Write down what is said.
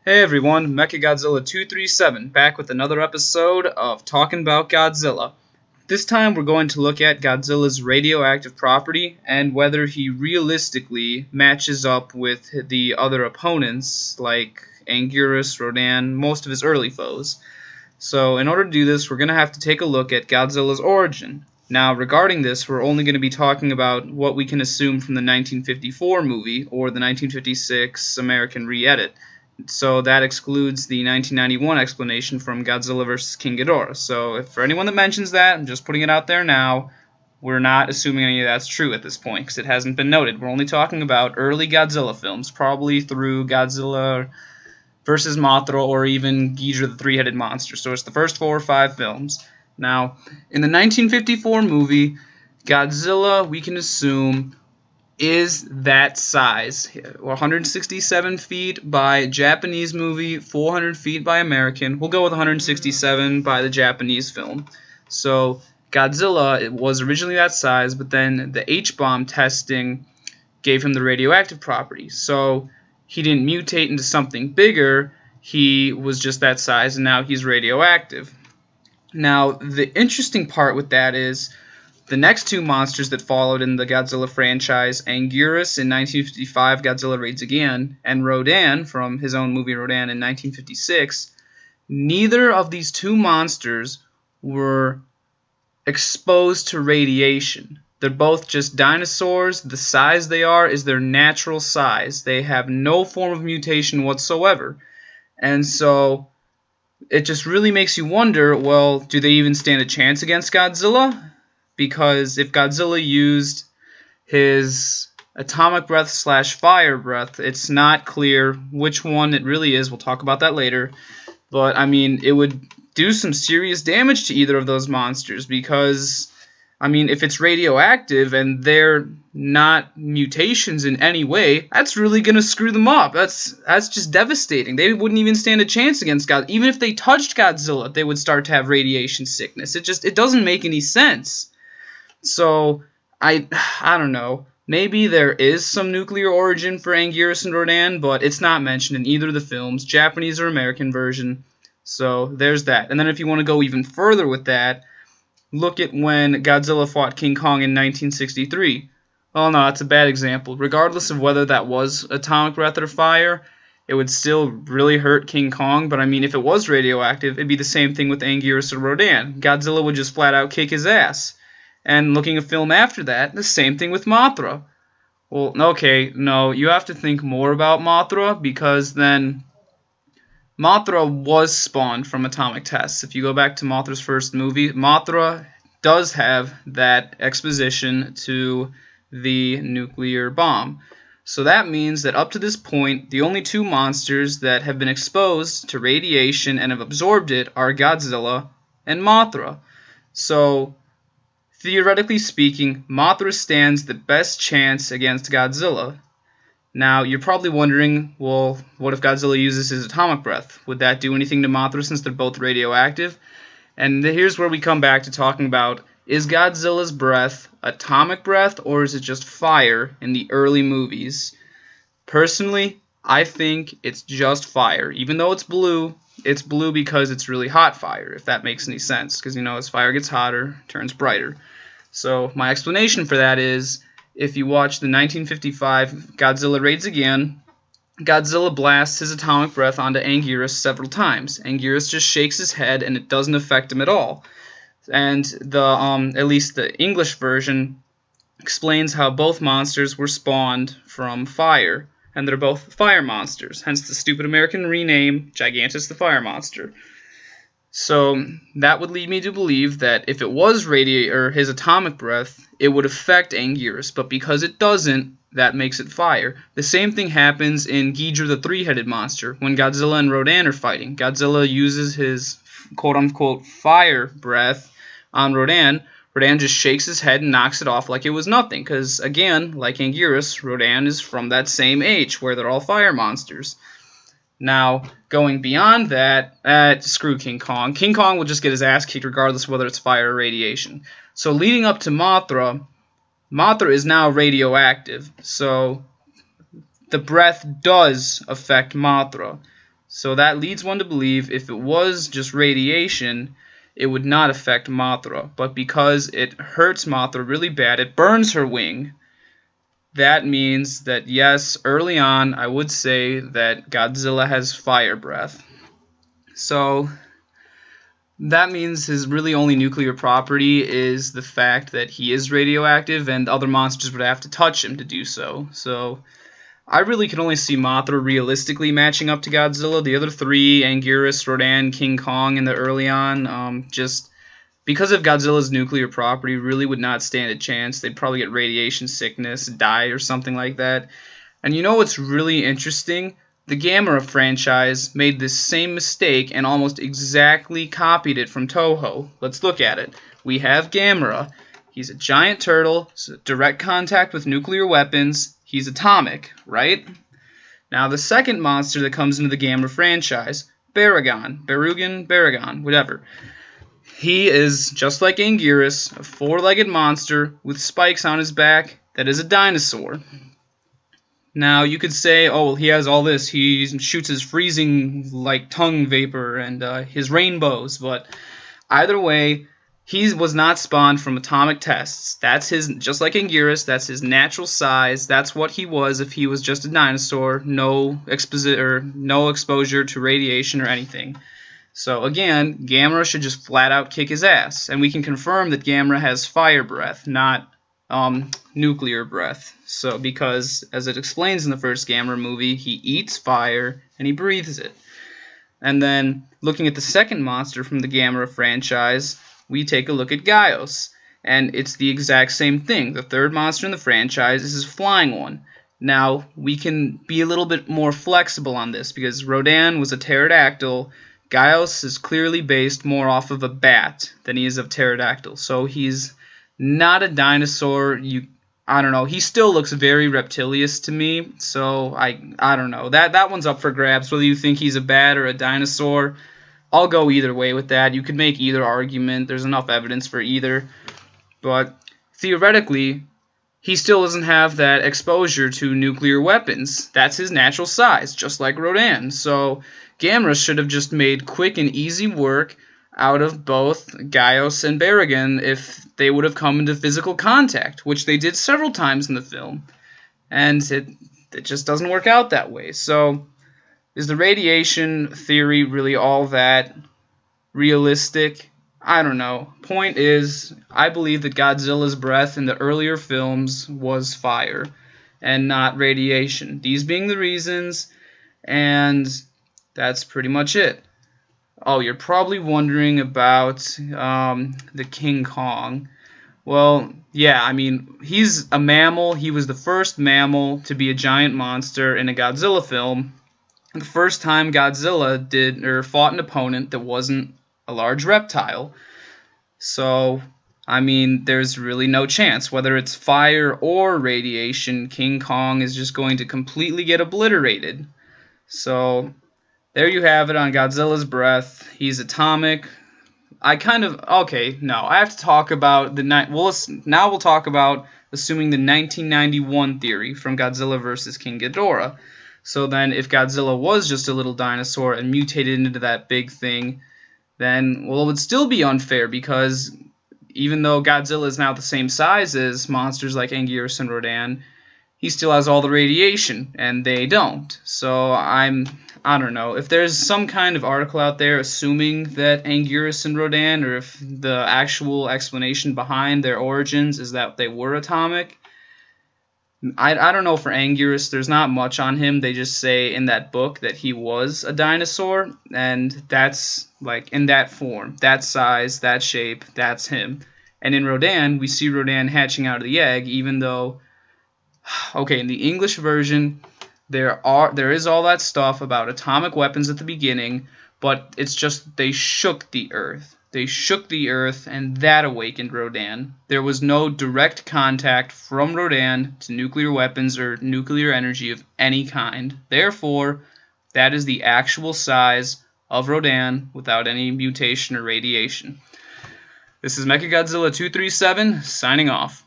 Hey everyone, Mechagodzilla 237 back with another episode of Talking About Godzilla. This time we're going to look at Godzilla's radioactive property and whether he realistically matches up with the other opponents like Anguirus, Rodan, most of his early foes. So in order to do this, we're going to have to take a look at Godzilla's origin. Now regarding this, we're only going to be talking about what we can assume from the 1954 movie or the 1956 American re-edit. So that excludes the 1991 explanation from Godzilla vs. King Ghidorah. So if for anyone that mentions that, I'm just putting it out there now, we're not assuming any of that's true at this point because it hasn't been noted. We're only talking about early Godzilla films, probably through Godzilla vs. Mothra or even Ghidorah the Three-Headed Monster. So it's the first 4 or 5 films. Now, in the 1954 movie, Godzilla, we can assume, is that size. 167 feet by Japanese movie, 400 feet by American. We'll go with 167 by the Japanese film. So Godzilla, it was originally that size, but then the H-bomb testing gave him the radioactive property. So he didn't mutate into something bigger. He was just that size, and now he's radioactive. Now, the interesting part with that is the next 2 monsters that followed in the Godzilla franchise, Anguirus in 1955, Godzilla Raids Again, and Rodan from his own movie Rodan in 1956, neither of these 2 monsters were exposed to radiation. They're both just dinosaurs. The size they are is their natural size. They have no form of mutation whatsoever. And so it just really makes you wonder, well, do they even stand a chance against Godzilla? Because if Godzilla used his atomic breath / fire breath, it's not clear which one it really is. We'll talk about that later. But, I mean, it would do some serious damage to either of those monsters because, I mean, if it's radioactive and they're not mutations in any way, that's really going to screw them up. That's just devastating. They wouldn't even stand a chance against God. Even if they touched Godzilla, they would start to have radiation sickness. It doesn't make any sense. So, I don't know. Maybe there is some nuclear origin for Anguirus and Rodan, but it's not mentioned in either of the films, Japanese or American version. So, there's that. And then if you want to go even further with that, look at when Godzilla fought King Kong in 1963. Oh no, that's a bad example. Regardless of whether that was atomic breath or fire, it would still really hurt King Kong. But I mean, if it was radioactive, it'd be the same thing with Anguirus or Rodan. Godzilla would just flat out kick his ass. And looking at film after that, the same thing with Mothra. Well, okay, no, you have to think more about Mothra because then Mothra was spawned from atomic tests. If you go back to Mothra's first movie, Mothra does have that exposition to the nuclear bomb. So that means that up to this point, the only 2 monsters that have been exposed to radiation and have absorbed it are Godzilla and Mothra. So theoretically speaking, Mothra stands the best chance against Godzilla. Now, you're probably wondering, well, what if Godzilla uses his atomic breath? Would that do anything to Mothra since they're both radioactive? And here's where we come back to talking about, is Godzilla's breath atomic breath or is it just fire in the early movies? Personally, I think it's just fire. Even though it's blue because it's really hot fire, if that makes any sense. Because, you know, as fire gets hotter, it turns brighter. So my explanation for that is, if you watch the 1955 Godzilla Raids Again, Godzilla blasts his atomic breath onto Anguirus several times. Anguirus just shakes his head and it doesn't affect him at all. And the at least the English version explains how both monsters were spawned from fire, and they're both fire monsters, hence the stupid American rename, Gigantus the Fire Monster. So that would lead me to believe that if it was his atomic breath, it would affect Anguirus, but because it doesn't, that makes it fire. The same thing happens in Ghidorah the Three-Headed Monster when Godzilla and Rodan are fighting. Godzilla uses his quote-unquote fire breath on Rodan. Rodan just shakes his head and knocks it off like it was nothing, because again, like Anguirus, Rodan is from that same age where they're all fire monsters. Now, going beyond that, screw King Kong. King Kong will just get his ass kicked regardless of whether it's fire or radiation. So leading up to Mothra, Mothra is now radioactive. So the breath does affect Mothra. So that leads one to believe if it was just radiation, it would not affect Mothra. But because it hurts Mothra really bad, it burns her wing. That means that, yes, early on, I would say that Godzilla has fire breath. So that means his really only nuclear property is the fact that he is radioactive, and other monsters would have to touch him to do so. So I really can only see Mothra realistically matching up to Godzilla. The other three, Anguirus, Rodan, King Kong in the early on, just because of Godzilla's nuclear property, really would not stand a chance. They'd probably get radiation sickness, die, or something like that. And you know what's really interesting? The Gamera franchise made this same mistake and almost exactly copied it from Toho. Let's look at it. We have Gamera. He's a giant turtle, direct contact with nuclear weapons. He's atomic, right? Now the second monster that comes into the Gamera franchise, Baragon, whatever. He is, just like Anguirus, a four-legged monster with spikes on his back that is a dinosaur. Now, you could say, oh, well, he has all this. He shoots his freezing, tongue vapor and his rainbows. But either way, he was not spawned from atomic tests. That's his, just like Anguirus, that's his natural size. That's what he was if he was just a dinosaur, no exposure to radiation or anything. So again, Gamera should just flat out kick his ass. And we can confirm that Gamera has fire breath, not nuclear breath. So because, as it explains in the first Gamera movie, he eats fire and he breathes it. And then, looking at the second monster from the Gamera franchise, we take a look at Gaios. And it's the exact same thing. The third monster in the franchise is his flying one. Now, we can be a little bit more flexible on this, because Rodan was a pterodactyl. Gaios is clearly based more off of a bat than he is of pterodactyl. So he's not a dinosaur. I don't know. He still looks very reptilious to me. So I don't know. That one's up for grabs. Whether you think he's a bat or a dinosaur, I'll go either way with that. You could make either argument. There's enough evidence for either. But theoretically, he still doesn't have that exposure to nuclear weapons. That's his natural size, just like Rodan. So Gamera should have just made quick and easy work out of both Gaios and Baragon if they would have come into physical contact, which they did several times in the film. And it just doesn't work out that way. So is the radiation theory really all that realistic? I don't know. Point is, I believe that Godzilla's breath in the earlier films was fire and not radiation. These being the reasons, and that's pretty much it. Oh, you're probably wondering about the King Kong. Well, yeah, I mean, he's a mammal. He was the first mammal to be a giant monster in a Godzilla film. The first time Godzilla fought an opponent that wasn't a large reptile. So, I mean, there's really no chance. Whether it's fire or radiation, King Kong is just going to completely get obliterated. So there you have it on Godzilla's breath. He's atomic. I have to talk about we'll talk about assuming the 1991 theory from Godzilla vs. King Ghidorah. So then if Godzilla was just a little dinosaur and mutated into that big thing, then, well, it would still be unfair, because even though Godzilla is now the same size as monsters like Anguirus and Rodan, he still has all the radiation, and they don't. So I don't know. If there's some kind of article out there assuming that Anguirus and Rodan, or if the actual explanation behind their origins is that they were atomic, I don't know for Anguirus. There's not much on him. They just say in that book that he was a dinosaur, and that's like in that form, that size, that shape, that's him. And in Rodan, we see Rodan hatching out of the egg, even though, okay, in the English version, there is all that stuff about atomic weapons at the beginning, but it's just they shook the earth. They shook the earth, and that awakened Rodan. There was no direct contact from Rodan to nuclear weapons or nuclear energy of any kind. Therefore, that is the actual size of Rodan without any mutation or radiation. This is Mechagodzilla 237, signing off.